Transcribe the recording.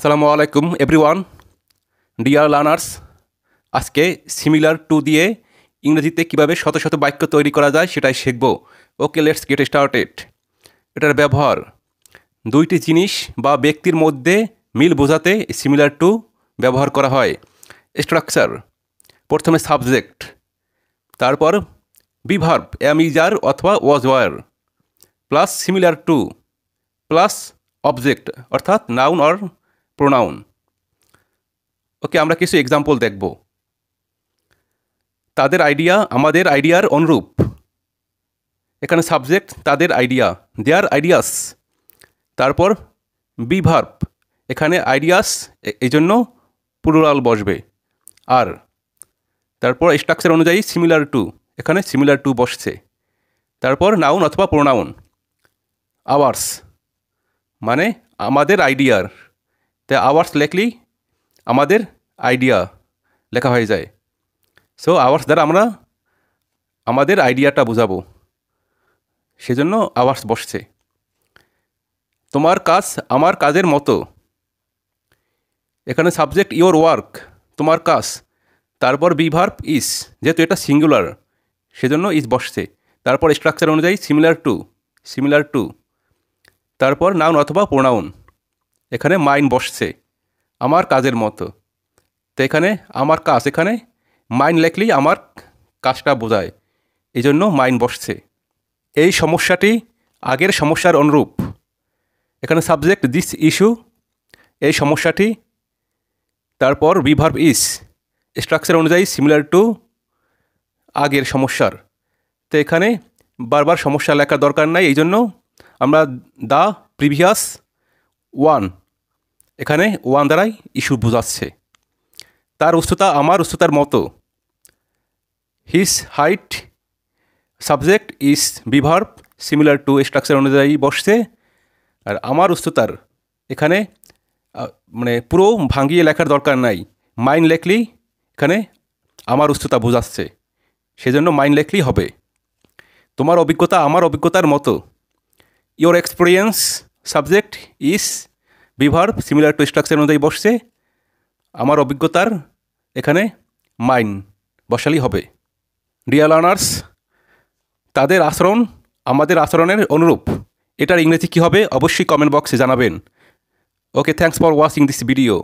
আসসালামু আলাইকুম everyone, dear learners. আজকে সিমিলার টু দিয়ে ইংরেজিতে কীভাবে শত শত বাক্য তৈরি করা যায় সেটাই শিখব। ওকে, লেটস গেট স্টার্টেড। এটার ব্যবহার, দুইটি জিনিস বা ব্যক্তির মধ্যে মিল বোঝাতে সিমিলার টু ব্যবহার করা হয়। স্ট্রাকচার, প্রথমে সাবজেক্ট, তারপর বিভার্ব এম ইজ আর অথবা was were, plus similar to, plus object অর্থাৎ নাউন অর প্রোনাউন। ওকে, আমরা কিছু এক্সাম্পল দেখব। তাদের আইডিয়া আমাদের আইডিয়ার অনুরূপ। এখানে সাবজেক্ট তাদের আইডিয়া, দেয়ার আইডিয়াস। তারপর বিভার্ব, এখানে আইডিয়াস এই জন্য প্লুরাল বসবে আর। তারপর স্ট্রাকচার অনুযায়ী সিমিলার টু, এখানে সিমিলার টু বসছে। তারপর নাউন অথবা প্রোনাউন। আওয়ার্স মানে আমাদের আইডিয়ার, তাই আওয়ার্স লেখলেই আমাদের আইডিয়া লেখা হয়ে যায়। সো আওয়ার্স দ্বারা আমরা আমাদের আইডিয়াটা বোঝাবো, সেজন্য আওয়ার্স বসছে। তোমার কাজ আমার কাজের মতো, এখানে সাবজেক্ট ইয়োর ওয়ার্ক, তোমার কাজ। তারপর বিভার্ব ইজ, যেহেতু এটা সিঙ্গুলার সেজন্য ইজ বসছে। তারপর স্ট্রাকচার অনুযায়ী সিমিলার টু, সিমিলার টু। তারপর নাউন অথবা প্রোনাউন, এখানে মাইন বসছে, আমার কাজের মতো। তো এখানে আমার কাজ, এখানে মাইন লেখলেই আমার কাজটা বোঝায়, এই জন্য মাইন বসছে। এই সমস্যাটি আগের সমস্যার অনুরূপ, এখানে সাবজেক্ট দিস ইস্যু, এই সমস্যাটি। তারপর বিভার্ব ইজ, স্ট্রাকচার অনুযায়ী সিমিলার টু, আগের সমস্যার। তো এখানে বারবার সমস্যা লেখার দরকার নাই, এই জন্য আমরা দ্য প্রিভিয়াস ওয়ান, এখানে ওয়ান দ্বারাই ইস্যু বোঝাচ্ছে। তার উচ্চতা আমার উচ্চতার মতো, his height, subject is be verb similar to, structure অনুযায়ী বসছে। আর আমার উচ্চতার, এখানে মানে পুরো ভাঙিয়ে লেখার দরকার নাই, মাইন লেখলেই এখানে আমার উচ্চতা বোঝাচ্ছে, সেজন্য মাইন লেখলেই হবে। তোমার অভিজ্ঞতা আমার অভিজ্ঞতার মতো, your experience, subject is be verb similar to, structure অনুযায়ী বসছে। আমার অভিজ্ঞতার, এখানে মাইন বসালেই হবে। ডিয়ার লার্নার্স, তাদের আচরণ আমাদের আচরণের অনুরূপ, এটার ইংরেজি কী হবে অবশ্যই কমেন্ট বক্সে জানাবেন। Okay, thanks for watching this video.